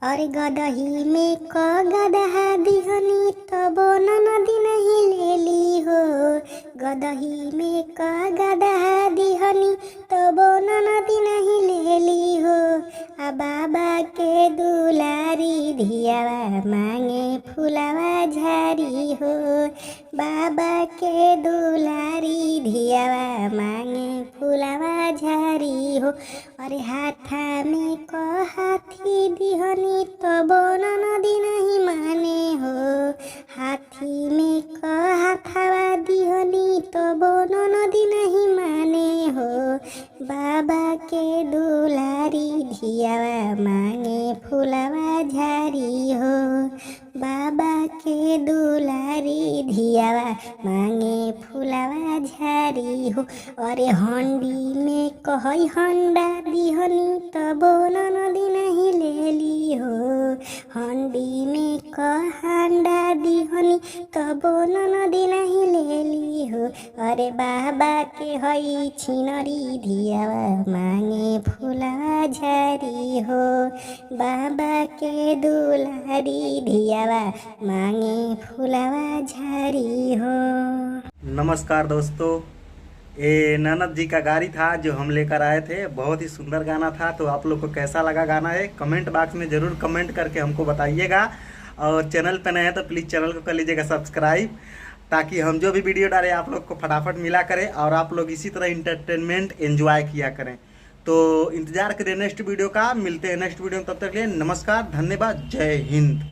अरे गदही में क गदहा दिहनी तब नदी नहीं लेली हो। गदही में क गदहा दिहनी तब नदी नहीं लेली हो। आ बाबा के दुलारी धियावा मांगे फुलावा झारी हो। बाबा के दुलारी धियावा मांगे फुलावा झारी हो। अरे हाथा में क हाथी दिहनी तब नदी नहीं माने हो। हाथी में क हाथावा दिहनी तब नदी नहीं माने हो। बाबा के दुलारी धियावा मांगे फुलावा झारी हो। बाबा के दुलारी धियावा मांगे फुलावा झारी हो। अरे हंडी में कहई हंडा दिहनी तब नदी नहीं लेली हो। हंडी में हांडा दिहनी तब नदी नहीं लेली हो। अरे बाबा के हई छिनरी धियावा मांगे फुलावा झारी हो। बाबा के दुलारी धियावा मांगे फुलावा झारी हो। नमस्कार दोस्तों, ये ननद जी का गाड़ी था जो हम लेकर आए थे। बहुत ही सुंदर गाना था। तो आप लोग को कैसा लगा गाना है कमेंट बॉक्स में ज़रूर कमेंट करके हमको बताइएगा। और चैनल पर नए हैं तो प्लीज़ चैनल को कर लीजिएगा सब्सक्राइब, ताकि हम जो भी वीडियो डालें आप लोग को फटाफट मिला करें और आप लोग इसी तरह इंटरटेनमेंट एंजॉय किया करें। तो इंतज़ार करें नेक्स्ट वीडियो का। मिलते हैं नेक्स्ट वीडियो में, तब तक के लिए नमस्कार, धन्यवाद, जय हिंद।